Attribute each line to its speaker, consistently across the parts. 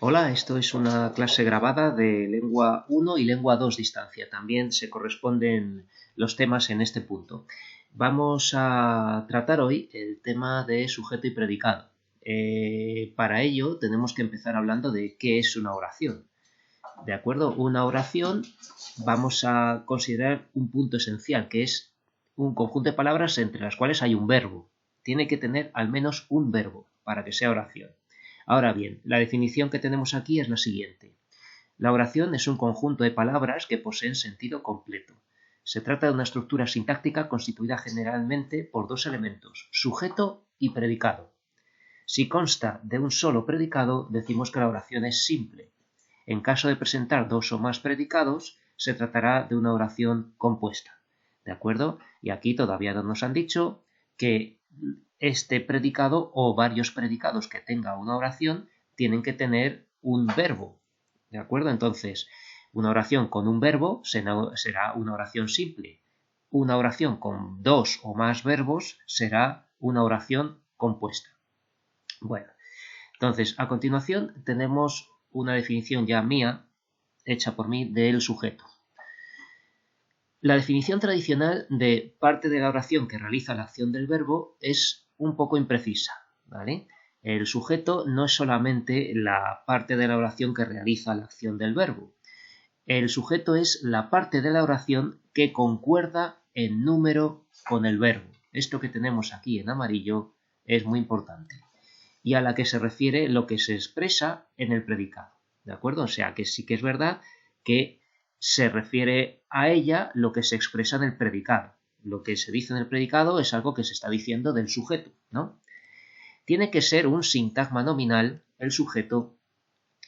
Speaker 1: Hola, esto es una clase grabada de lengua 1 y lengua 2 distancia. También se corresponden los temas en este punto. Vamos a tratar hoy el tema de sujeto y predicado. Para ello tenemos que empezar hablando de qué es una oración. ¿De acuerdo? Una oración vamos a considerar un punto esencial, que es un conjunto de palabras entre las cuales hay un verbo. Tiene que tener al menos un verbo para que sea oración. Ahora bien, la definición que tenemos aquí es la siguiente. La oración es un conjunto de palabras que poseen sentido completo. Se trata de una estructura sintáctica constituida generalmente por dos elementos, sujeto y predicado. Si consta de un solo predicado, decimos que la oración es simple. En caso de presentar dos o más predicados, se tratará de una oración compuesta. ¿De acuerdo? Y aquí todavía no nos han dicho que este predicado o varios predicados que tenga una oración tienen que tener un verbo. ¿De acuerdo? Entonces, una oración con un verbo será una oración simple. Una oración con dos o más verbos será una oración compuesta. Bueno, entonces, a continuación tenemos una definición ya mía, hecha por mí, del sujeto. La definición tradicional de parte de la oración que realiza la acción del verbo es un poco imprecisa, ¿vale? El sujeto no es solamente la parte de la oración que realiza la acción del verbo. El sujeto es la parte de la oración que concuerda en número con el verbo. Esto que tenemos aquí en amarillo es muy importante. Y a la que se refiere lo que se expresa en el predicado. ¿De acuerdo? O sea que sí que es verdad que se refiere a ella lo que se expresa en el predicado. Lo que se dice en el predicado es algo que se está diciendo del sujeto, ¿no? Tiene que ser un sintagma nominal el sujeto,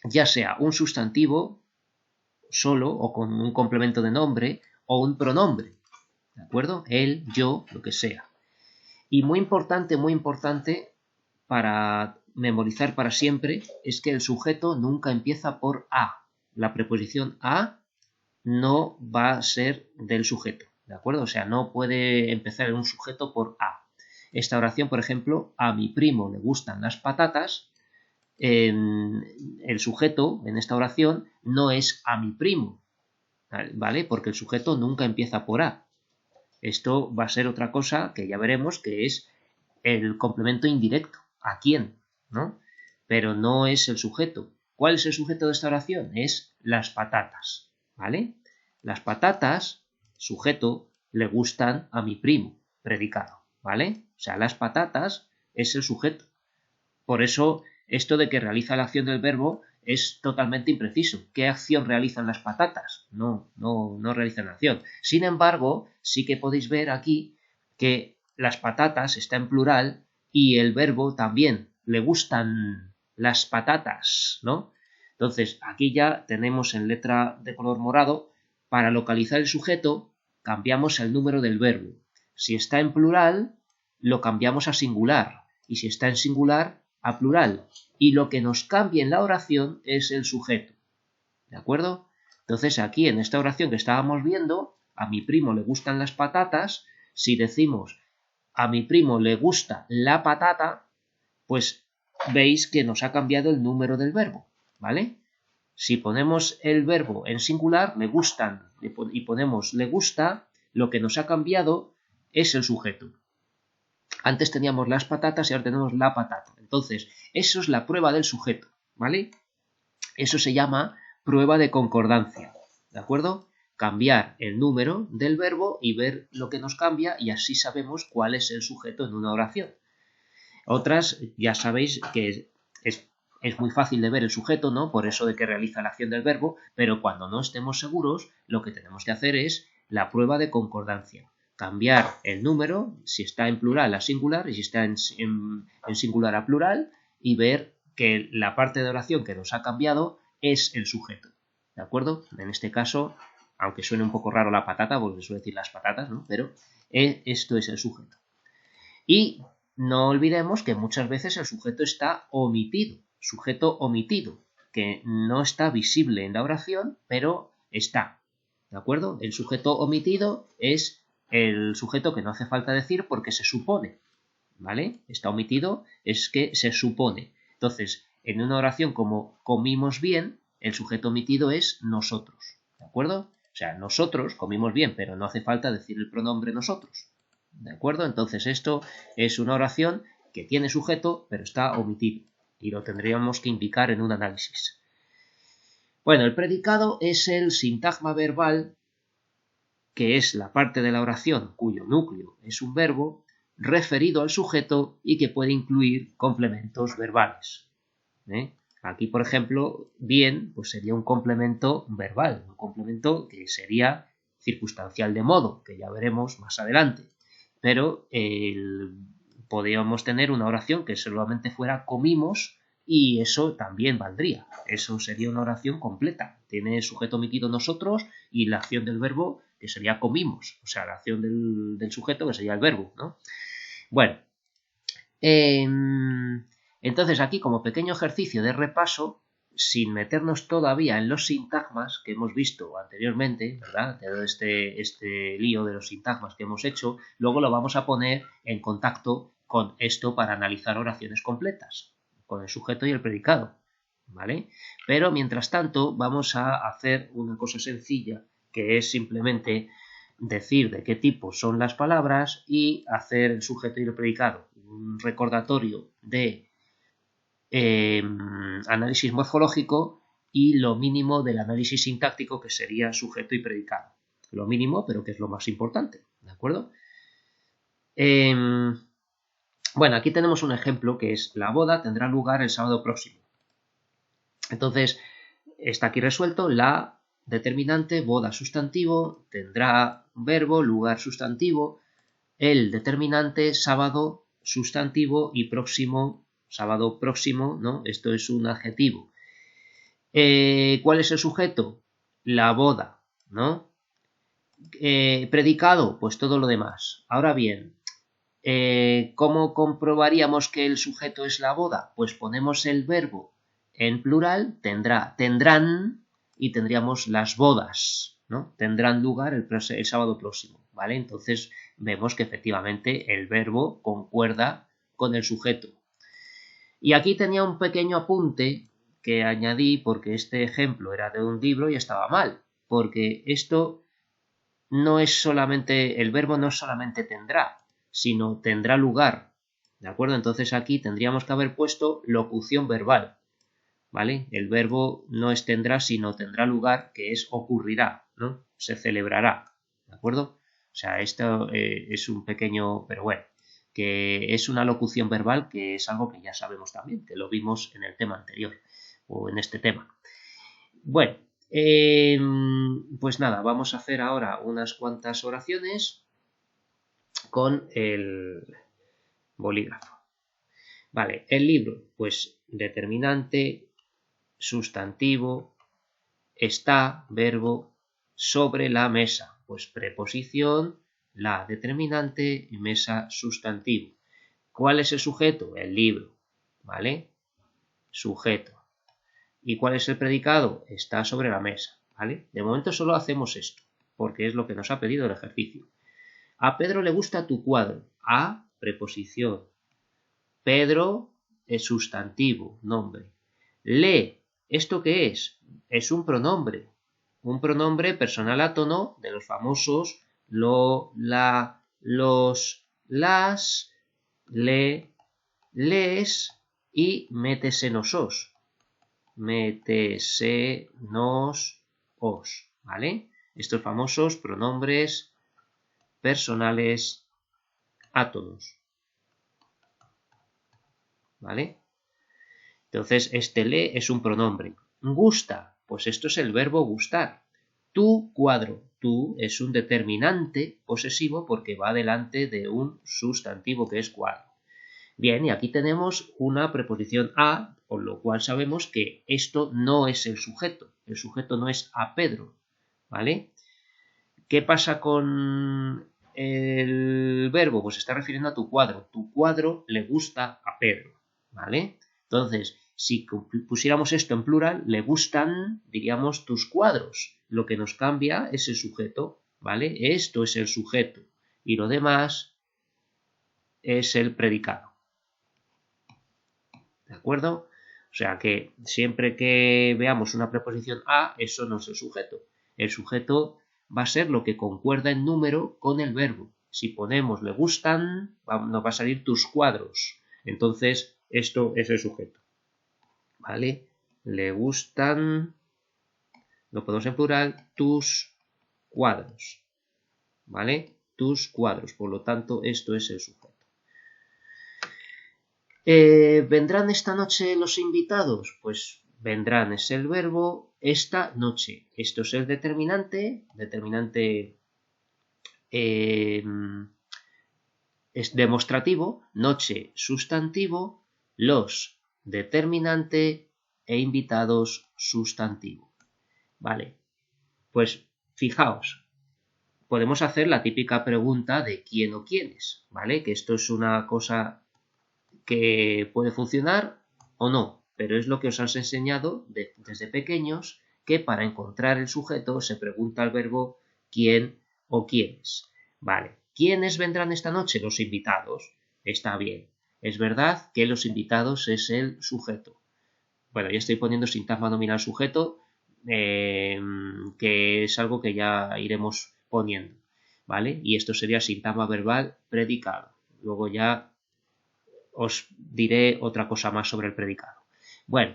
Speaker 1: ya sea un sustantivo solo o con un complemento de nombre o un pronombre. ¿De acuerdo? Él, yo, lo que sea. Y muy importante para memorizar para siempre es que el sujeto nunca empieza por a. La preposición a no va a ser del sujeto, ¿de acuerdo? O sea, no puede empezar un sujeto por a. Esta oración, por ejemplo, a mi primo le gustan las patatas, el sujeto en esta oración no es a mi primo, ¿vale? Porque el sujeto nunca empieza por a. Esto va a ser otra cosa que ya veremos, que es el complemento indirecto. ¿A quién? ¿No? Pero no es el sujeto. ¿Cuál es el sujeto de esta oración? Es las patatas, ¿vale? Las patatas, sujeto, le gustan a mi primo, predicado, ¿vale? O sea, las patatas es el sujeto. Por eso, esto de que realiza la acción del verbo es totalmente impreciso. ¿Qué acción realizan las patatas? No realizan acción. Sin embargo, sí que podéis ver aquí que las patatas está en plural y el verbo también. Le gustan las patatas, ¿no? Entonces, aquí ya tenemos en letra de color morado, para localizar el sujeto, cambiamos el número del verbo. Si está en plural, lo cambiamos a singular. Y si está en singular, a plural. Y lo que nos cambia en la oración es el sujeto. ¿De acuerdo? Entonces aquí en esta oración que estábamos viendo, a mi primo le gustan las patatas, si decimos a mi primo le gusta la patata, pues veis que nos ha cambiado el número del verbo, ¿vale? Si ponemos el verbo en singular, le gustan, y ponemos le gusta, lo que nos ha cambiado es el sujeto. Antes teníamos las patatas y ahora tenemos la patata. Entonces, eso es la prueba del sujeto, ¿vale? Eso se llama prueba de concordancia, ¿de acuerdo? Cambiar el número del verbo y ver lo que nos cambia y así sabemos cuál es el sujeto en una oración. Otras, ya sabéis que es muy fácil de ver el sujeto, ¿no? Por eso de que realiza la acción del verbo, pero cuando no estemos seguros, lo que tenemos que hacer es la prueba de concordancia. Cambiar el número, si está en plural a singular y si está en singular a plural, y ver que la parte de oración que nos ha cambiado es el sujeto. ¿De acuerdo? En este caso, aunque suene un poco raro la patata, porque suele decir las patatas, ¿no? Pero esto es el sujeto. Y no olvidemos que muchas veces el sujeto está omitido, sujeto omitido, que no está visible en la oración, pero está. ¿De acuerdo? El sujeto omitido es el sujeto que no hace falta decir porque se supone. ¿Vale? Está omitido es que se supone. Entonces, en una oración como comimos bien, el sujeto omitido es nosotros, ¿de acuerdo? O sea, nosotros comimos bien, pero no hace falta decir el pronombre nosotros, ¿de acuerdo? Entonces esto es una oración que tiene sujeto, pero está omitido, y lo tendríamos que indicar en un análisis. Bueno, el predicado es el sintagma verbal, que es la parte de la oración cuyo núcleo es un verbo referido al sujeto y que puede incluir complementos verbales. Aquí, por ejemplo, bien, pues sería un complemento verbal, un complemento que sería circunstancial de modo, que ya veremos más adelante. Pero podríamos tener una oración que solamente fuera comimos y eso también valdría. Eso sería una oración completa. Tiene sujeto omitido nosotros y la acción del verbo que sería comimos. O sea, la acción del sujeto que sería el verbo, ¿no? Bueno. Entonces aquí, como pequeño ejercicio de repaso, sin meternos todavía en los sintagmas que hemos visto anteriormente, ¿verdad? Todo este lío de los sintagmas que hemos hecho, luego lo vamos a poner en contacto con esto para analizar oraciones completas, con el sujeto y el predicado, ¿vale? Pero mientras tanto vamos a hacer una cosa sencilla, que es simplemente decir de qué tipo son las palabras y hacer el sujeto y el predicado. Un recordatorio de análisis morfológico y lo mínimo del análisis sintáctico, que sería sujeto y predicado. Lo mínimo, pero que es lo más importante, ¿de acuerdo? Bueno, aquí tenemos un ejemplo que es: la boda tendrá lugar el sábado próximo. Entonces, está aquí resuelto. La determinante, boda sustantivo, tendrá verbo, lugar sustantivo, el determinante, sábado sustantivo y próximo, sábado próximo, ¿no? Esto es un adjetivo. ¿Cuál es el sujeto? La boda, ¿no? Predicado, pues todo lo demás. Ahora bien, ¿cómo comprobaríamos que el sujeto es la boda? Pues ponemos el verbo en plural, tendrán, y tendríamos las bodas, ¿no? Tendrán lugar el sábado próximo, ¿vale? Entonces vemos que efectivamente el verbo concuerda con el sujeto. Y aquí tenía un pequeño apunte que añadí porque este ejemplo era de un libro y estaba mal, porque esto no es solamente, el verbo no solamente tendrá, sino tendrá lugar, ¿de acuerdo? Entonces aquí tendríamos que haber puesto locución verbal, ¿vale? El verbo no es tendrá, sino tendrá lugar, que es ocurrirá, ¿no? Se celebrará, ¿de acuerdo? O sea, esto es un pequeño, pero bueno, que es una locución verbal, que es algo que ya sabemos también, que lo vimos en el tema anterior, o en este tema. Bueno, pues nada, vamos a hacer ahora unas cuantas oraciones con el bolígrafo. Vale, el libro, pues determinante, sustantivo, está, verbo, sobre la mesa, pues preposición, la, determinante, y mesa, sustantivo. ¿Cuál es el sujeto? El libro, ¿vale? Sujeto. ¿Y cuál es el predicado? Está sobre la mesa, ¿vale? De momento solo hacemos esto, porque es lo que nos ha pedido el ejercicio. A Pedro le gusta tu cuadro. A, preposición. Pedro es sustantivo, nombre. Le, ¿esto qué es? Es un pronombre personal átono de los famosos lo, la, los, las, le, les y métese-nos-os. Métese-nos-os, ¿vale? Estos famosos pronombres personales átonos, ¿vale? Entonces, este le es un pronombre. Gusta, pues esto es el verbo gustar. Tu cuadro, tu es un determinante posesivo porque va delante de un sustantivo que es cuadro. Bien, y aquí tenemos una preposición a, con lo cual sabemos que esto no es el sujeto. El sujeto no es a Pedro, ¿vale? ¿Qué pasa con el verbo? Pues se está refiriendo a tu cuadro. Tu cuadro le gusta a Pedro, ¿vale? Entonces, si pusiéramos esto en plural, le gustan, diríamos, tus cuadros. Lo que nos cambia es el sujeto, ¿vale? Esto es el sujeto y lo demás es el predicado. ¿De acuerdo? O sea que siempre que veamos una preposición a, eso no es el sujeto. El sujeto va a ser lo que concuerda en número con el verbo. Si ponemos le gustan, nos va a salir tus cuadros. Entonces, esto es el sujeto. ¿Vale? Le gustan, lo ponemos en plural, tus cuadros. ¿Vale? Tus cuadros. Por lo tanto, esto es el sujeto. ¿Vendrán esta noche los invitados? Pues vendrán es el verbo esta noche. Esto es el determinante. Determinante es demostrativo. Noche sustantivo. Los determinante e invitados sustantivo. Vale. Pues fijaos. Podemos hacer la típica pregunta de quién o quiénes. ¿Vale? Que esto es una cosa que puede funcionar o no, pero es lo que os has enseñado desde pequeños, que para encontrar el sujeto se pregunta al verbo quién o quiénes. Vale, ¿quiénes vendrán esta noche? Los invitados. Está bien. Es verdad que los invitados es el sujeto. Bueno, ya estoy poniendo sintagma nominal sujeto, que es algo que ya iremos poniendo, ¿vale? Y esto sería sintagma verbal predicado. Luego ya os diré otra cosa más sobre el predicado. Bueno,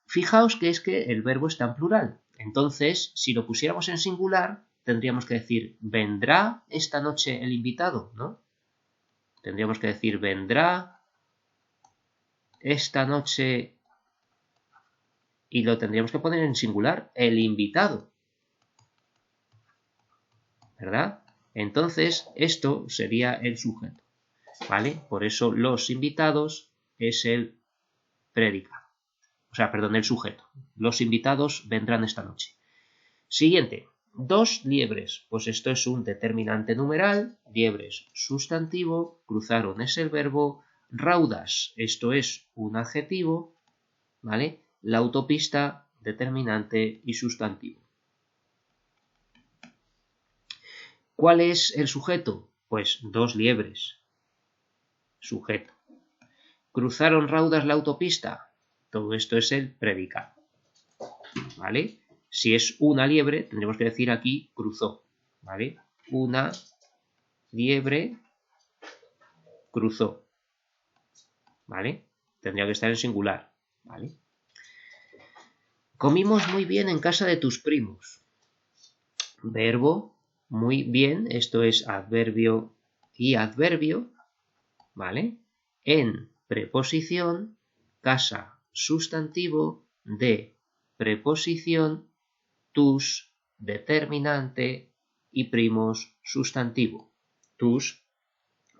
Speaker 1: fijaos que es que el verbo está en plural. Entonces, si lo pusiéramos en singular, tendríamos que decir, ¿vendrá esta noche el invitado? ¿No? Tendríamos que decir, ¿vendrá esta noche? Y lo tendríamos que poner en singular, el invitado. ¿Verdad? Entonces, esto sería el sujeto. ¿Vale? Por eso los invitados es el predicado. O sea, perdón, el sujeto. Los invitados vendrán esta noche. Siguiente. 2 liebres. Pues esto es un determinante numeral. Liebres, sustantivo. Cruzaron es el verbo. Raudas. Esto es un adjetivo. ¿Vale? La autopista, determinante y sustantivo. ¿Cuál es el sujeto? Pues 2 liebres. Sujeto. ¿Cruzaron raudas la autopista? Todo esto es el predicado. ¿Vale? Si es una liebre, tendremos que decir aquí cruzó. ¿Vale? Una liebre cruzó. ¿Vale? Tendría que estar en singular. ¿Vale? Comimos muy bien en casa de tus primos. Verbo, muy bien. Esto es adverbio y adverbio. ¿Vale? En preposición, casa, sustantivo, de preposición, tus, determinante y primos, sustantivo. Tus,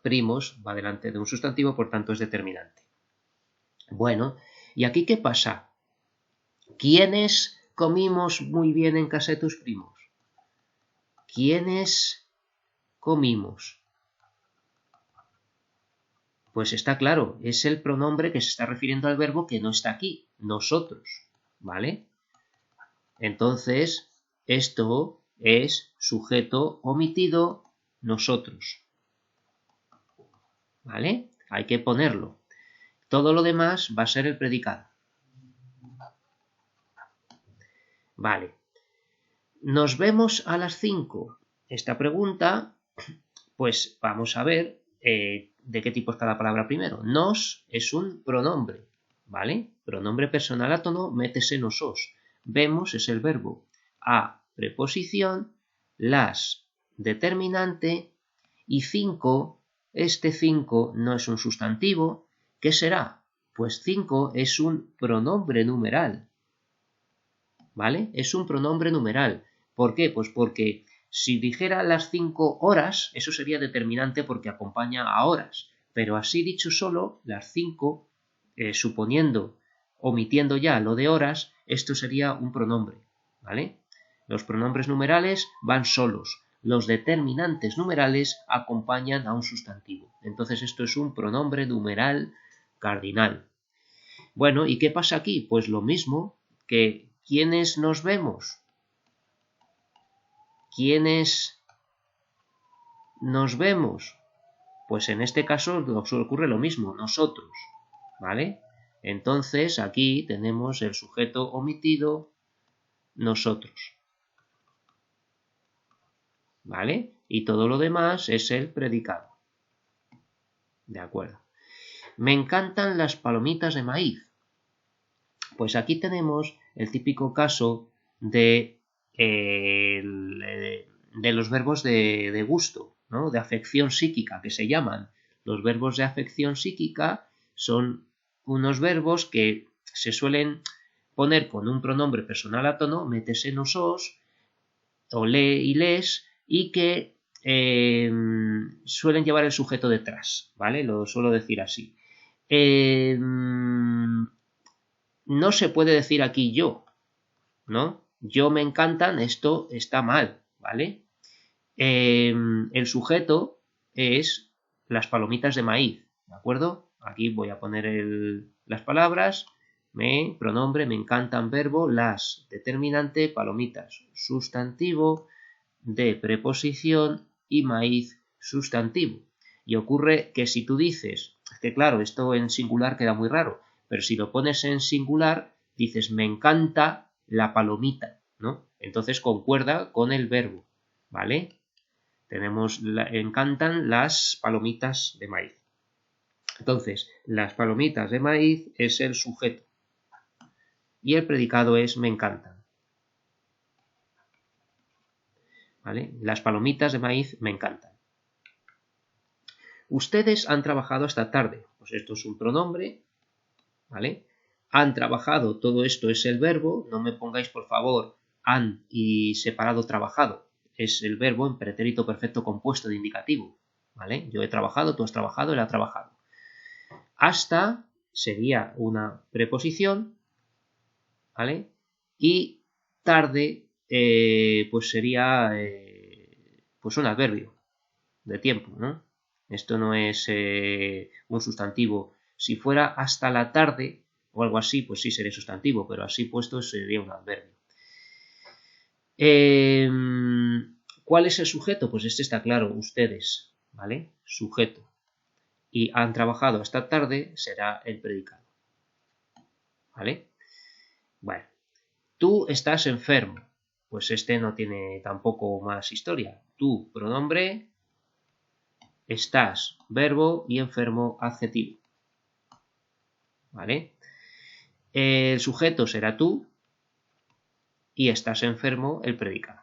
Speaker 1: primos, va delante de un sustantivo, por tanto es determinante. Bueno, ¿y aquí qué pasa? ¿Quiénes comimos muy bien en casa de tus primos? ¿Quiénes comimos? Pues está claro, es el pronombre que se está refiriendo al verbo que no está aquí, nosotros, ¿vale? Entonces, esto es sujeto omitido nosotros, ¿vale? Hay que ponerlo. Todo lo demás va a ser el predicado. Vale. Nos vemos a las 5. Esta pregunta, pues vamos a ver de qué tipo es cada palabra primero. Nos es un pronombre, ¿vale? Pronombre personal átono, métese nosos. Vemos es el verbo. A, preposición, las, determinante, y 5, este 5 no es un sustantivo. ¿Qué será? Pues 5 es un pronombre numeral, ¿vale? Es un pronombre numeral. ¿Por qué? Pues porque si dijera las 5 horas, eso sería determinante porque acompaña a horas. Pero así dicho solo, las 5, suponiendo, omitiendo ya lo de horas, esto sería un pronombre, ¿vale? Los pronombres numerales van solos. Los determinantes numerales acompañan a un sustantivo. Entonces esto es un pronombre numeral cardinal. Bueno, ¿y qué pasa aquí? Pues lo mismo que ¿quiénes nos vemos? ¿Quiénes nos vemos? Pues en este caso nos ocurre lo mismo, nosotros, ¿vale? Entonces aquí tenemos el sujeto omitido, nosotros. ¿Vale? Y todo lo demás es el predicado. De acuerdo. Me encantan las palomitas de maíz. Pues aquí tenemos el típico caso de los verbos de gusto, ¿no? De afección psíquica, que se llaman. Los verbos de afección psíquica son unos verbos que se suelen poner con un pronombre personal átono, métese nos os, o lee y les, y que suelen llevar el sujeto detrás, ¿vale? Lo suelo decir así. No se puede decir aquí yo, ¿no? Yo me encantan, esto está mal, ¿vale? El sujeto es las palomitas de maíz, ¿de acuerdo? Aquí voy a poner las palabras, pronombre, me encantan, verbo, las, determinante, palomitas, sustantivo, de preposición y maíz, sustantivo. Y ocurre que si tú dices, es que claro, esto en singular queda muy raro, pero si lo pones en singular, dices, me encanta la palomita, ¿no? Entonces concuerda con el verbo, ¿vale? Tenemos, encantan las palomitas de maíz. Entonces, las palomitas de maíz es el sujeto. Y el predicado es me encantan. ¿Vale? Las palomitas de maíz me encantan. Ustedes han trabajado hasta tarde. Pues esto es un pronombre, ¿vale? Han trabajado, todo esto es el verbo. No me pongáis, por favor, han y separado trabajado. Es el verbo en pretérito perfecto compuesto de indicativo, ¿vale? Yo he trabajado, tú has trabajado, él ha trabajado. Hasta sería una preposición, ¿vale? Y tarde, pues sería pues un adverbio de tiempo, ¿no? Esto no es un sustantivo. Si fuera hasta la tarde o algo así, pues sí sería sustantivo, pero así puesto sería un adverbio. ¿Cuál es el sujeto? Pues este está claro, ustedes, ¿vale? Sujeto. Y han trabajado hasta tarde será el predicado, ¿vale? Bueno, tú estás enfermo. Pues este no tiene tampoco más historia. Tú, pronombre, estás, verbo y enfermo, adjetivo. ¿Vale? El sujeto será tú y estás enfermo, el predicado.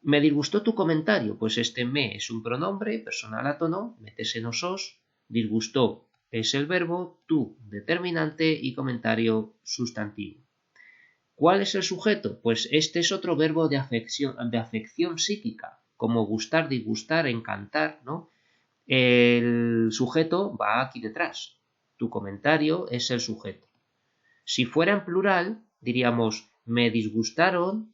Speaker 1: Me disgustó tu comentario, pues este me es un pronombre personal átono, métese nos os, disgustó es el verbo, tú determinante y comentario sustantivo. ¿Cuál es el sujeto? Pues este es otro verbo de afección psíquica, como gustar, disgustar, encantar, ¿no? El sujeto va aquí detrás. Tu comentario es el sujeto. Si fuera en plural, diríamos, me disgustaron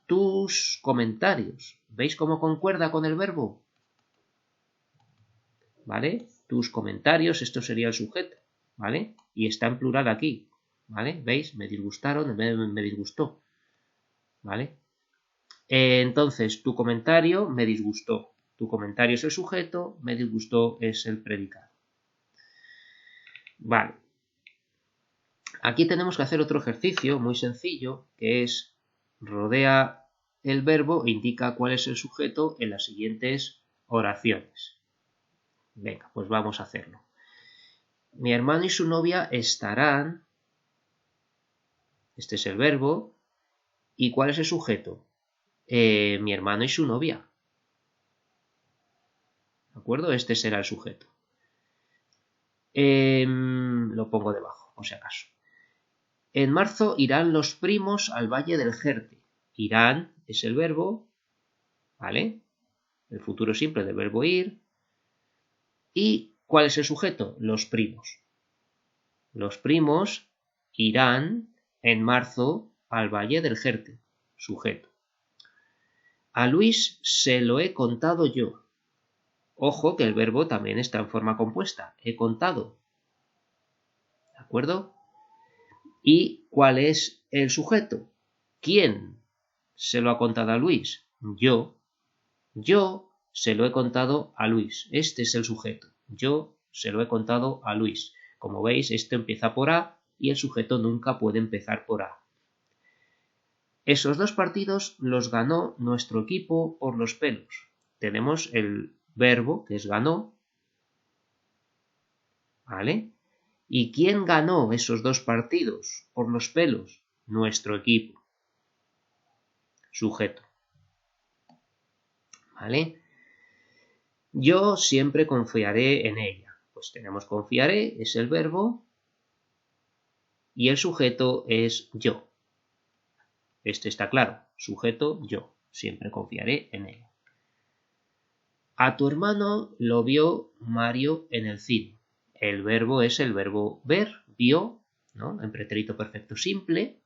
Speaker 1: tus comentarios. ¿Veis cómo concuerda con el verbo? ¿Vale? Tus comentarios, esto sería el sujeto, ¿vale? Y está en plural aquí, ¿vale? ¿Veis? Me disgustaron, me disgustó, ¿vale? Entonces, tu comentario me disgustó. Tu comentario es el sujeto, me disgustó es el predicado. Vale. Aquí tenemos que hacer otro ejercicio muy sencillo, que es rodea el verbo e indica cuál es el sujeto en las siguientes oraciones. Venga, pues vamos a hacerlo. Mi hermano y su novia estarán, este es el verbo, ¿y cuál es el sujeto? Mi hermano y su novia. ¿De acuerdo? Este será el sujeto. Lo pongo debajo, por si acaso. En marzo irán los primos al Valle del Jerte. Irán es el verbo, ¿vale? El futuro simple del verbo ir. ¿Y cuál es el sujeto? Los primos. Los primos irán en marzo al Valle del Jerte. Sujeto. A Luis se lo he contado yo. Ojo que el verbo también está en forma compuesta. He contado. ¿De acuerdo? ¿Y cuál es el sujeto? ¿Quién se lo ha contado a Luis? Yo. Yo se lo he contado a Luis. Este es el sujeto. Yo se lo he contado a Luis. Como veis, esto empieza por A y el sujeto nunca puede empezar por A. Esos 2 partidos los ganó nuestro equipo por los pelos. Tenemos el verbo, que es ganó, ¿vale? ¿Y quién ganó esos 2 partidos por los pelos? Nuestro equipo. Sujeto. ¿Vale? Yo siempre confiaré en ella. Pues tenemos confiaré, es el verbo, y el sujeto es yo. Este está claro. Sujeto, yo. Siempre confiaré en ella. A tu hermano lo vio Mario en el cine. El verbo es el verbo ver, vio, ¿no? En pretérito perfecto simple.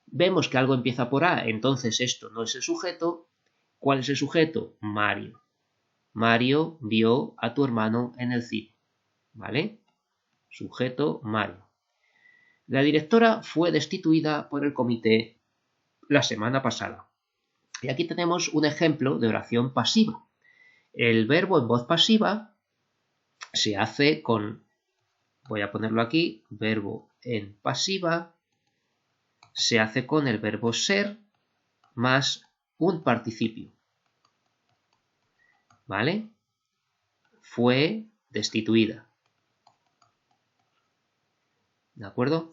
Speaker 1: Vemos que algo empieza por A, entonces esto no es el sujeto. ¿Cuál es el sujeto? Mario. Mario vio a tu hermano en el cine. ¿Vale? Sujeto, Mario. La directora fue destituida por el comité la semana pasada. Y aquí tenemos un ejemplo de oración pasiva. El verbo en voz pasiva se hace con, voy a ponerlo aquí, verbo en pasiva, se hace con el verbo ser más un participio. ¿Vale? Fue destituida. ¿De acuerdo?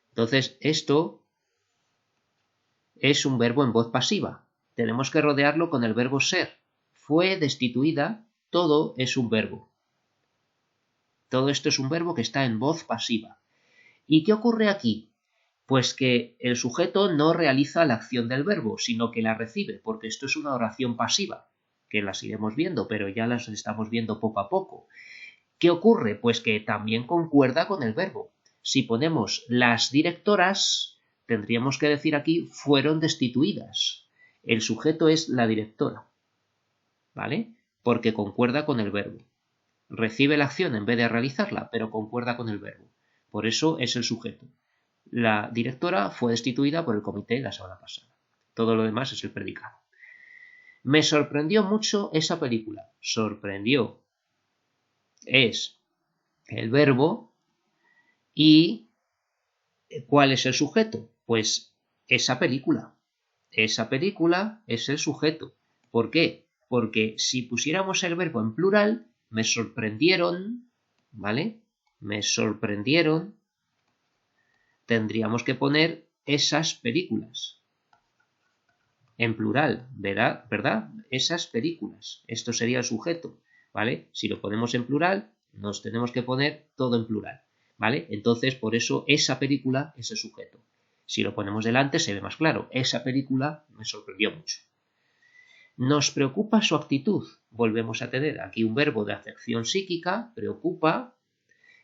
Speaker 1: Entonces, esto es un verbo en voz pasiva. Tenemos que rodearlo con el verbo ser. Fue destituida, todo es un verbo. Todo esto es un verbo que está en voz pasiva. ¿Y qué ocurre aquí? Pues que el sujeto no realiza la acción del verbo, sino que la recibe, porque esto es una oración pasiva, que las iremos viendo, pero ya las estamos viendo poco a poco. ¿Qué ocurre? Pues que también concuerda con el verbo. Si ponemos las directoras, tendríamos que decir aquí fueron destituidas. El sujeto es la directora, ¿vale? Porque concuerda con el verbo. Recibe la acción en vez de realizarla, pero concuerda con el verbo. Por eso es el sujeto. La directora fue destituida por el comité la semana pasada. Todo lo demás es el predicado. Me sorprendió mucho esa película. Sorprendió es el verbo y ¿cuál es el sujeto? Pues esa película. Esa película es el sujeto. ¿Por qué? Porque si pusiéramos el verbo en plural, me sorprendieron, ¿vale? Me sorprendieron. Tendríamos que poner esas películas. En plural, ¿verdad? Esas películas. Esto sería el sujeto, ¿vale? Si lo ponemos en plural, nos tenemos que poner todo en plural, ¿vale? Entonces, por eso, esa película es el sujeto. Si lo ponemos delante, se ve más claro. Esa película me sorprendió mucho. Nos preocupa su actitud. Volvemos a tener aquí un verbo de acepción psíquica, preocupa,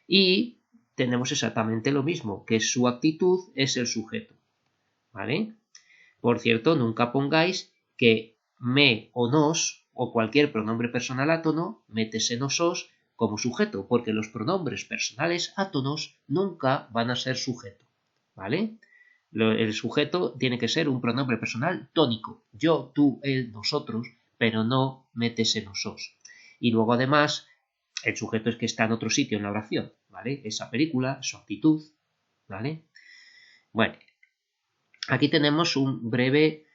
Speaker 1: y tenemos exactamente lo mismo, que su actitud es el sujeto, ¿vale? Por cierto, nunca pongáis que me o nos o cualquier pronombre personal átono metes nosos como sujeto, porque los pronombres personales átonos nunca van a ser sujeto, ¿vale? El sujeto tiene que ser un pronombre personal tónico. Yo, tú, él, nosotros, pero no metes nosos. Y luego además el sujeto es que está en otro sitio en la oración, ¿vale? Esa película, su actitud, ¿vale? Bueno, aquí tenemos un breve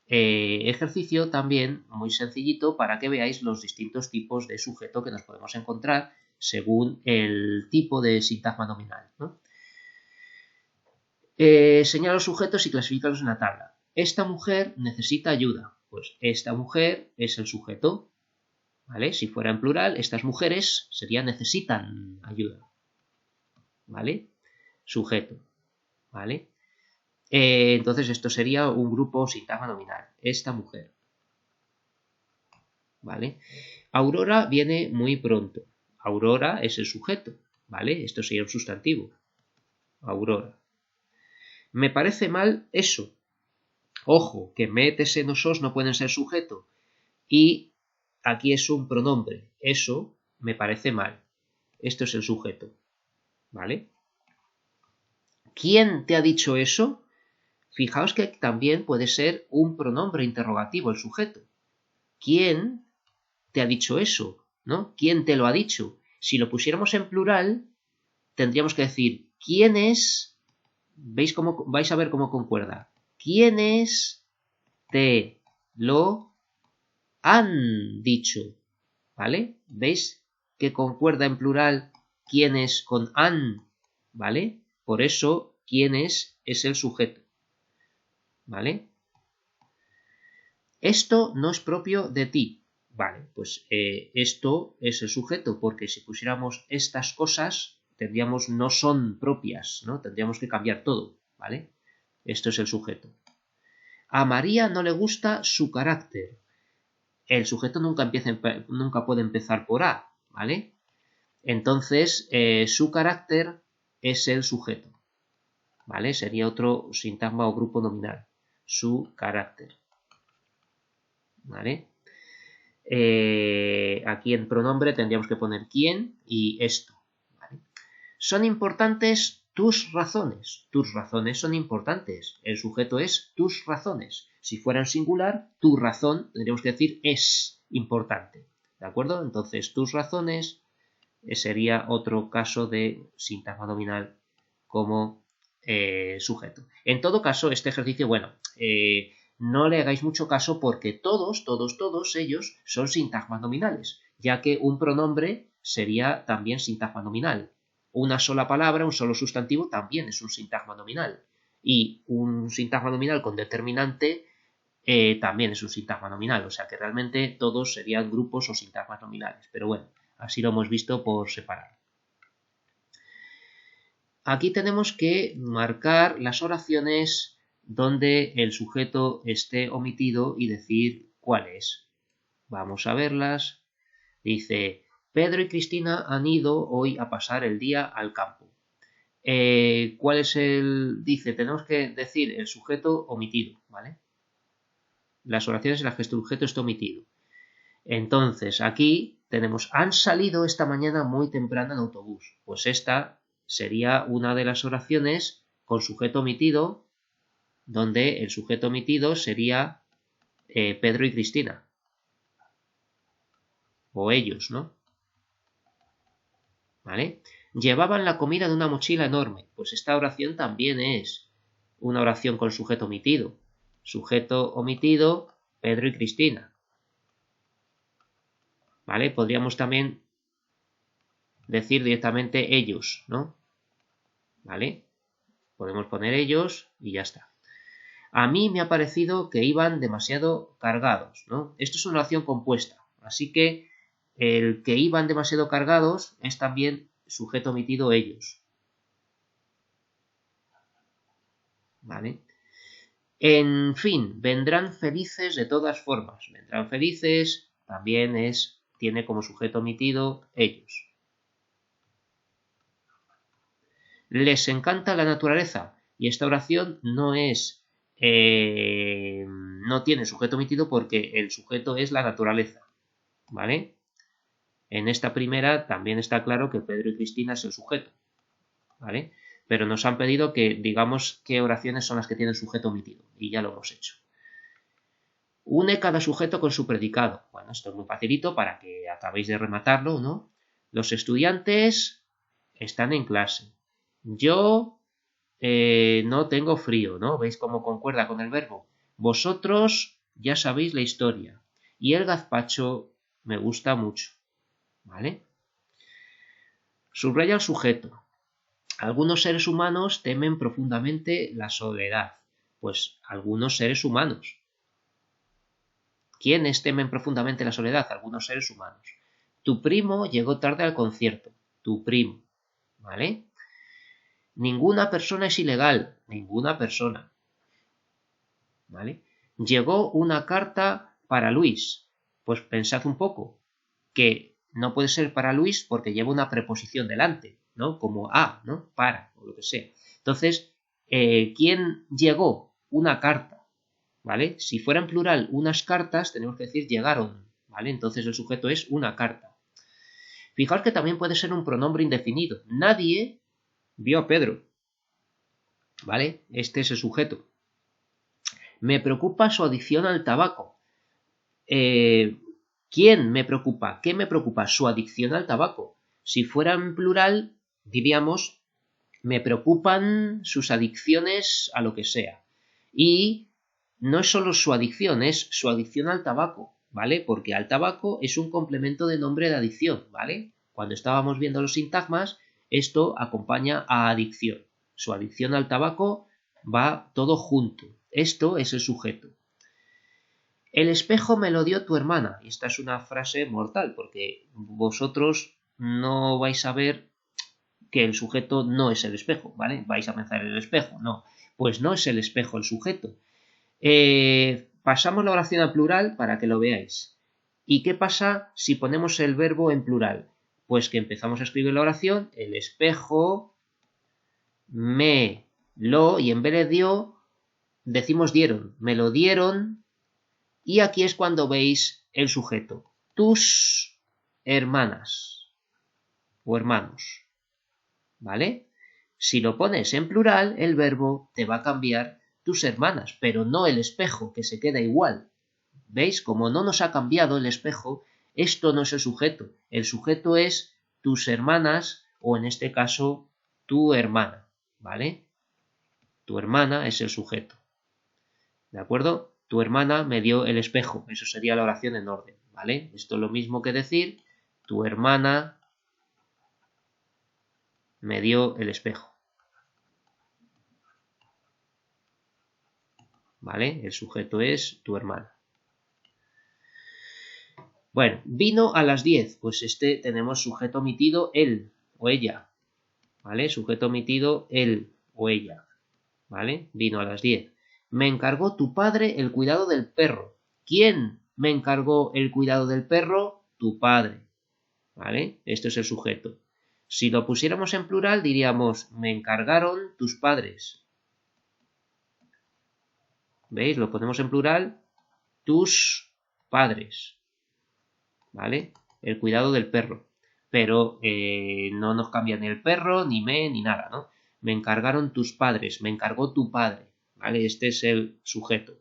Speaker 1: ejercicio también muy sencillito para que veáis los distintos tipos de sujeto que nos podemos encontrar según el tipo de sintagma nominal, ¿no? Señala los sujetos y clasifícalos en la tabla. Esta mujer necesita ayuda. Pues esta mujer es el sujeto, ¿vale? Si fuera en plural, estas mujeres serían necesitan ayuda, ¿vale? Sujeto, ¿vale? Entonces esto sería un grupo sintagma nominal. Esta mujer, ¿vale? Aurora viene muy pronto. Aurora es el sujeto, ¿vale? Esto sería un sustantivo. Aurora. Me parece mal eso. Ojo, que metes en osos no pueden ser sujeto. Y aquí es un pronombre. Eso me parece mal. Esto es el sujeto, ¿vale? ¿Quién te ha dicho eso? Fijaos que también puede ser un pronombre interrogativo el sujeto. ¿quién te ha dicho eso? ¿No? ¿Quién te lo ha dicho? Si lo pusiéramos en plural, tendríamos que decir, ¿quiénes? Vais a ver cómo concuerda. ¿Quiénes te lo han dicho? ¿Vale? ¿Veis que concuerda en plural quiénes con han? ¿Vale? Por eso, quiénes es el sujeto. ¿Vale? Esto no es propio de ti. Vale, pues esto es el sujeto, porque si pusiéramos estas cosas, tendríamos no son propias, ¿no? Tendríamos que cambiar todo, ¿vale? Esto es el sujeto. A María no le gusta su carácter. El sujeto nunca puede empezar por A, ¿vale? Entonces, su carácter es el sujeto, ¿vale? Sería otro sintagma o grupo nominal. Su carácter, ¿vale? Aquí en pronombre tendríamos que poner quién y esto, ¿vale? Son importantes tus razones. Tus razones son importantes. El sujeto es tus razones. Si fuera en singular, tu razón, tendríamos que decir es importante. ¿De acuerdo? Entonces, tus razones sería otro caso de sintagma nominal como sujeto. En todo caso, este ejercicio, bueno, no le hagáis mucho caso porque todos ellos son sintagmas nominales, ya que un pronombre sería también sintagma nominal. Una sola palabra, un solo sustantivo, también es un sintagma nominal. Y un sintagma nominal con determinante también es un sintagma nominal. O sea que realmente todos serían grupos o sintagmas nominales. Pero bueno, así lo hemos visto por separado. Aquí tenemos que marcar las oraciones donde el sujeto esté omitido y decir cuál es. Vamos a verlas. Dice, Pedro y Cristina han ido hoy a pasar el día al campo. ¿Cuál es el...? Dice, tenemos que decir el sujeto omitido, ¿vale? Las oraciones en las que este sujeto está omitido. Entonces, aquí tenemos, han salido esta mañana muy temprano en autobús. Pues esta sería una de las oraciones con sujeto omitido, donde el sujeto omitido sería Pedro y Cristina. O ellos, ¿no? ¿Vale? Llevaban la comida en una mochila enorme. Pues esta oración también es una oración con sujeto omitido. Sujeto omitido, Pedro y Cristina. ¿Vale? Podríamos también decir directamente ellos, ¿no? ¿Vale? Podemos poner ellos y ya está. A mí me ha parecido que iban demasiado cargados, ¿no? Esto es una oración compuesta, así que el que iban demasiado cargados es también sujeto omitido ellos. ¿Vale? En fin, vendrán felices de todas formas. Vendrán felices también tiene como sujeto omitido ellos. Les encanta la naturaleza y esta oración no tiene sujeto omitido porque el sujeto es la naturaleza, ¿vale? En esta primera también está claro que Pedro y Cristina es el sujeto, ¿vale? Pero nos han pedido que digamos qué oraciones son las que tienen sujeto omitido y ya lo hemos hecho. Une cada sujeto con su predicado. Bueno, esto es muy facilito para que acabéis de rematarlo, ¿no? Los estudiantes están en clase. Yo no tengo frío, ¿no? ¿Veis cómo concuerda con el verbo? Vosotros ya sabéis la historia. Y el gazpacho me gusta mucho, ¿vale? Subraya el sujeto. Algunos seres humanos temen profundamente la soledad. Pues algunos seres humanos. ¿Quiénes temen profundamente la soledad? Algunos seres humanos. Tu primo llegó tarde al concierto. Tu primo, ¿vale? Ninguna persona es ilegal. Ninguna persona. ¿Vale? Llegó una carta para Luis. Pues pensad un poco que no puede ser para Luis porque lleva una preposición delante, ¿no? Como a, ¿no? Para, o lo que sea. Entonces, ¿quién llegó? Una carta, ¿vale? Si fuera en plural unas cartas, tenemos que decir llegaron, ¿vale? Entonces el sujeto es una carta. Fijaos que también puede ser un pronombre indefinido. Nadie vio a Pedro, ¿vale? Este es el sujeto. Me preocupa su adicción al tabaco. ¿quién me preocupa? ¿Qué me preocupa? Su adicción al tabaco. Si fuera en plural, diríamos, me preocupan sus adicciones a lo que sea. Y no es solo su adicción, es su adicción al tabaco, ¿vale? Porque al tabaco es un complemento de nombre de adicción, ¿vale? Cuando estábamos viendo los sintagmas, esto acompaña a adicción. Su adicción al tabaco va todo junto. Esto es el sujeto. El espejo me lo dio tu hermana. Y esta es una frase mortal, porque vosotros no vais a ver que el sujeto no es el espejo, ¿vale? Vais a pensar en el espejo, no. Pues no es el espejo el sujeto. Pasamos la oración al plural para que lo veáis. ¿Y qué pasa si ponemos el verbo en plural? Pues que empezamos a escribir la oración, el espejo me lo, y en vez de dio, decimos dieron, me lo dieron, y aquí es cuando veis el sujeto, tus hermanas o hermanos, ¿vale? Si lo pones en plural, el verbo te va a cambiar tus hermanas, pero no el espejo, que se queda igual. ¿Veis? Como no nos ha cambiado el espejo, esto no es el sujeto. El sujeto es tus hermanas, o en este caso, tu hermana, ¿vale? Tu hermana es el sujeto. ¿De acuerdo? Tu hermana me dio el espejo. Eso sería la oración en orden, ¿vale? Esto es lo mismo que decir, tu hermana me dio el espejo. ¿Vale? El sujeto es tu hermana. Bueno, vino a las 10. Pues tenemos sujeto omitido él o ella. ¿Vale? Sujeto omitido él o ella. ¿Vale? Vino a las 10. Me encargó tu padre el cuidado del perro. ¿Quién me encargó el cuidado del perro? Tu padre. ¿Vale? Esto es el sujeto. Si lo pusiéramos en plural diríamos me encargaron tus padres. ¿Veis? Lo ponemos en plural. Tus padres. ¿Vale? El cuidado del perro. Pero no nos cambia ni el perro, ni me, ni nada, ¿no? Me encargaron tus padres, me encargó tu padre, ¿vale? Este es el sujeto.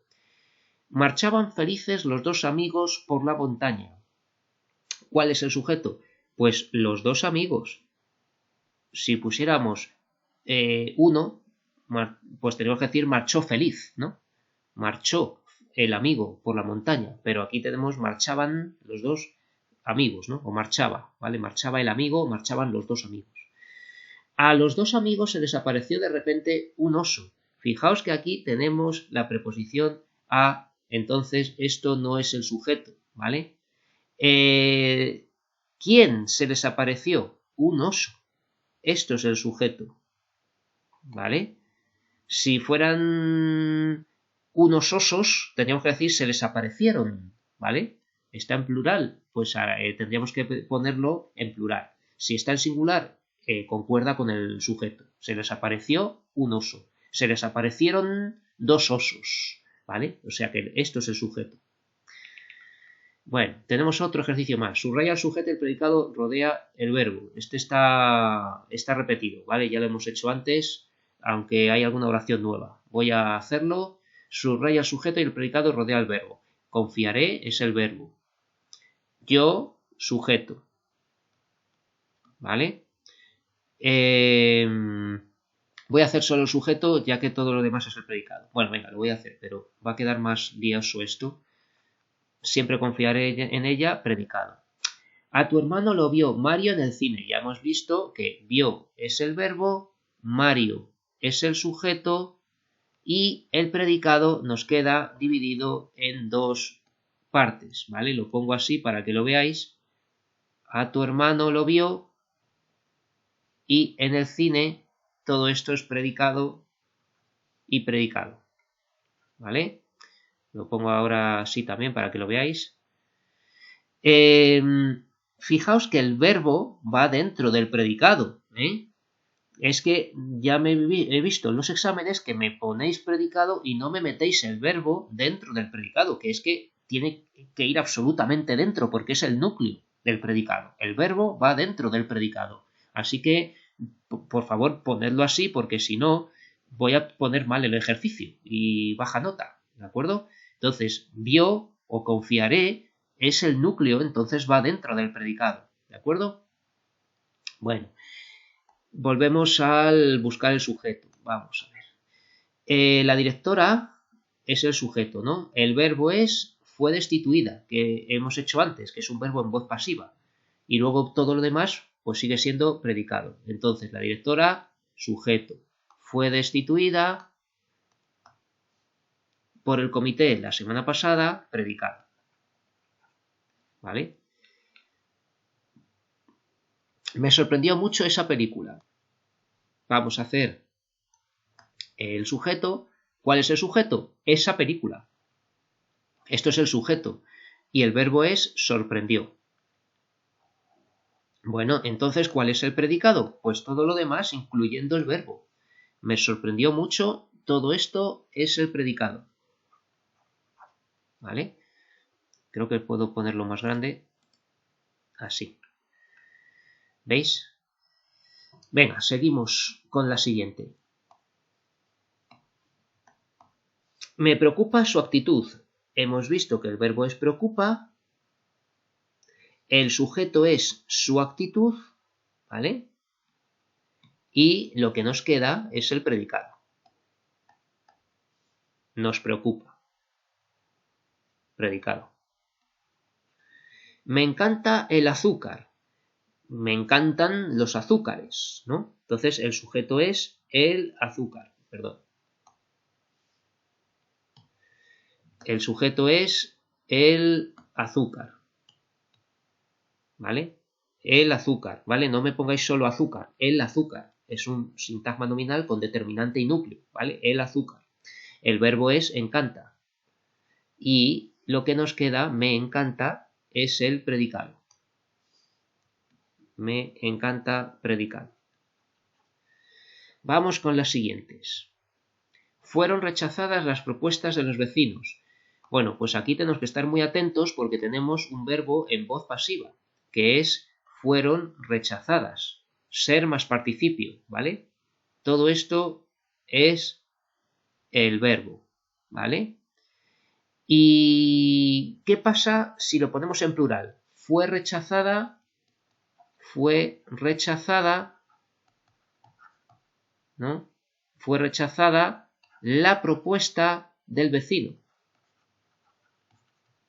Speaker 1: Marchaban felices los dos amigos por la montaña. ¿Cuál es el sujeto? Pues los dos amigos. Si pusiéramos uno, pues tenemos que decir marchó feliz, ¿no? Marchó el amigo por la montaña, pero aquí tenemos marchaban los dos amigos, ¿no? O marchaba, ¿vale? Marchaba el amigo, marchaban los dos amigos. A los dos amigos se les apareció de repente un oso. Fijaos que aquí tenemos la preposición a, entonces esto no es el sujeto, ¿vale? ¿Quién se les apareció? Un oso. Esto es el sujeto, ¿vale? Si fueran unos osos, tendríamos que decir se les aparecieron, ¿vale? Está en plural, pues tendríamos que ponerlo en plural. Si está en singular, concuerda con el sujeto. Se les apareció un oso. Se les aparecieron dos osos, ¿vale? O sea que esto es el sujeto. Bueno, tenemos otro ejercicio más. Subraya el sujeto y el predicado rodea el verbo. Este está repetido, ¿vale? Ya lo hemos hecho antes, aunque hay alguna oración nueva. Voy a hacerlo. Subraya el sujeto y el predicado rodea el verbo. Confiaré es el verbo. Yo, sujeto. ¿Vale? Voy a hacer solo el sujeto, ya que todo lo demás es el predicado. Bueno, venga, lo voy a hacer, pero va a quedar más lioso esto. Siempre confiaré en ella, predicado. A tu hermano lo vio Mario en el cine. Ya hemos visto que vio es el verbo, Mario es el sujeto y el predicado nos queda dividido en dos partes, ¿vale? Lo pongo así para que lo veáis. A tu hermano lo vio y en el cine todo esto es predicado y predicado, ¿vale? Lo pongo ahora así también para que lo veáis. Fijaos que el verbo va dentro del predicado, ¿eh? Es que ya he visto en los exámenes que me ponéis predicado y no me metéis el verbo dentro del predicado, que es que tiene que ir absolutamente dentro porque es el núcleo del predicado. El verbo va dentro del predicado. Así que, por favor, ponedlo así porque si no voy a poner mal el ejercicio y baja nota, ¿de acuerdo? Entonces, vio o confiaré es el núcleo, entonces va dentro del predicado, ¿de acuerdo? Bueno, volvemos al buscar el sujeto. Vamos a ver. La directora es el sujeto, ¿no? El verbo es fue destituida, que hemos hecho antes, que es un verbo en voz pasiva. Y luego todo lo demás, pues sigue siendo predicado. Entonces, la directora, sujeto. Fue destituida por el comité la semana pasada, predicado. ¿Vale? Me sorprendió mucho esa película. Vamos a hacer el sujeto. ¿Cuál es el sujeto? Esa película. Esto es el sujeto. Y el verbo es sorprendió. Bueno, entonces, ¿cuál es el predicado? Pues todo lo demás, incluyendo el verbo. Me sorprendió mucho, todo esto es el predicado. ¿Vale? Creo que puedo ponerlo más grande. Así. ¿Veis? Venga, seguimos con la siguiente. Me preocupa su actitud. Hemos visto que el verbo es preocupa. El sujeto es su actitud. ¿Vale? Y lo que nos queda es el predicado. Nos preocupa. Predicado. Me encanta el azúcar. Me encantan los azúcares, ¿no? Entonces el sujeto es el azúcar, perdón. El sujeto es el azúcar, ¿vale? El azúcar, ¿vale? No me pongáis solo azúcar, el azúcar. Es un sintagma nominal con determinante y núcleo, ¿vale? El azúcar. El verbo es encanta. Y lo que nos queda, me encanta, es el predicado. Me encanta predicado. Vamos con las siguientes. Fueron rechazadas las propuestas de los vecinos. Bueno, pues aquí tenemos que estar muy atentos porque tenemos un verbo en voz pasiva, que es fueron rechazadas. Ser más participio, ¿vale? Todo esto es el verbo, ¿vale? ¿Y qué pasa si lo ponemos en plural? Fue rechazada, ¿no? Fue rechazada la propuesta del vecino,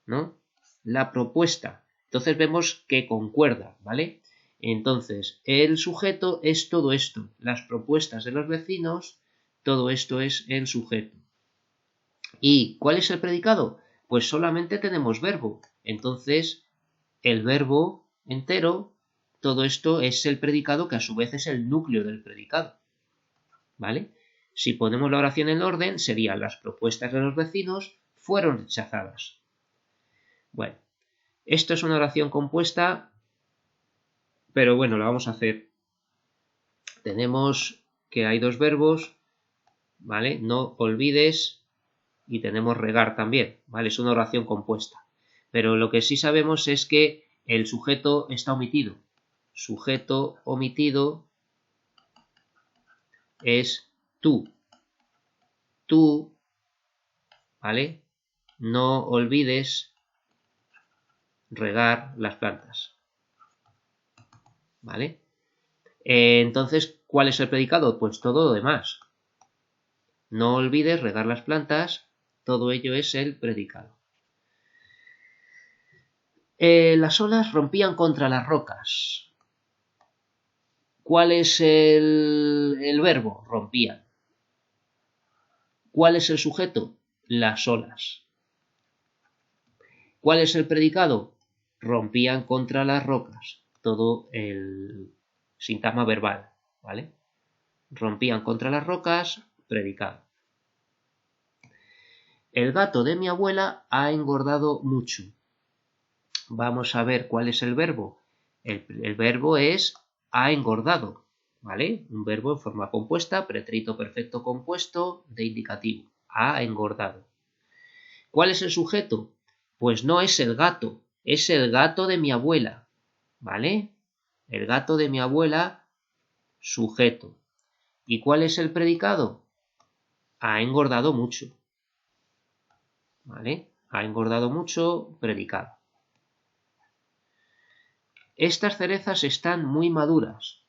Speaker 1: ¿no? La propuesta. Entonces vemos que concuerda, ¿vale? Entonces, el sujeto es todo esto. Las propuestas de los vecinos, todo esto es el sujeto. ¿Y cuál es el predicado? Pues solamente tenemos verbo. Entonces, el verbo entero, todo esto es el predicado que a su vez es el núcleo del predicado. ¿Vale? Si ponemos la oración en orden, serían las propuestas de los vecinos fueron rechazadas. Bueno, esto es una oración compuesta, pero bueno, la vamos a hacer. Tenemos que hay dos verbos, ¿vale? No olvides y tenemos regar también, ¿vale? Es una oración compuesta. Pero lo que sí sabemos es que el sujeto está omitido. Sujeto omitido es tú. Tú, ¿vale? No olvides regar las plantas. ¿Vale? Entonces, ¿cuál es el predicado? Pues todo lo demás. No olvides regar las plantas, todo ello es el predicado. Las olas rompían contra las rocas. ¿Cuál es el verbo? Rompían. ¿Cuál es el sujeto? Las olas. ¿Cuál es el predicado? Rompían contra las rocas. Todo el sintagma verbal, ¿vale? Rompían contra las rocas, predicado. El gato de mi abuela ha engordado mucho. Vamos a ver cuál es el verbo. El verbo es ha engordado, ¿vale? Un verbo en forma compuesta, pretérito perfecto compuesto de indicativo. Ha engordado. ¿Cuál es el sujeto? Pues no es el gato, es el gato de mi abuela, ¿vale? El gato de mi abuela, sujeto. ¿Y cuál es el predicado? Ha engordado mucho, ¿vale? Ha engordado mucho, predicado. Estas cerezas están muy maduras.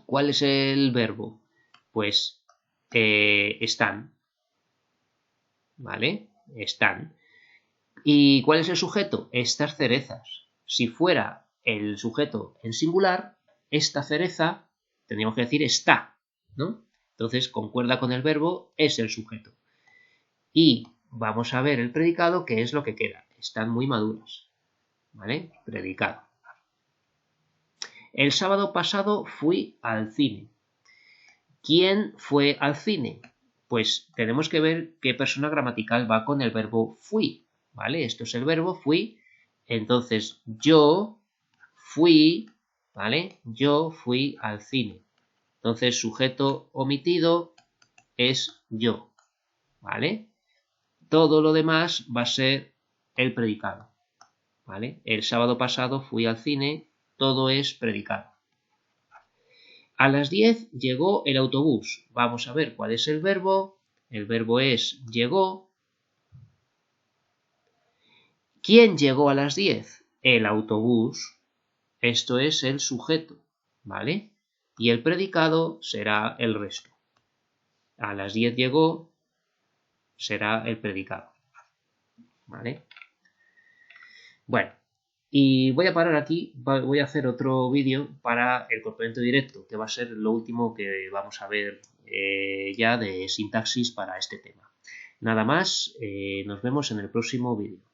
Speaker 1: ¿Cuál es el verbo? Pues están, ¿vale? Están. ¿Y cuál es el sujeto? Estas cerezas. Si fuera el sujeto en singular, esta cereza, tendríamos que decir está, ¿no? Entonces, concuerda con el verbo, es el sujeto. Y vamos a ver el predicado, que es lo que queda. Están muy maduras, ¿vale? Predicado. El sábado pasado fui al cine. ¿Quién fue al cine? Pues tenemos que ver qué persona gramatical va con el verbo fui, ¿vale? Esto es el verbo fui. Entonces, yo fui, ¿vale? Yo fui al cine. Entonces, sujeto omitido es yo, ¿vale? Todo lo demás va a ser el predicado, ¿vale? El sábado pasado fui al cine, todo es predicado. A las 10 llegó el autobús. Vamos a ver cuál es el verbo. El verbo es llegó. ¿Quién llegó a las 10? El autobús. Esto es el sujeto, ¿vale? Y el predicado será el resto. A las 10 llegó será el predicado, ¿vale? Bueno, y voy a parar aquí, voy a hacer otro vídeo para el complemento directo, que va a ser lo último que vamos a ver ya de sintaxis para este tema. Nada más, nos vemos en el próximo vídeo.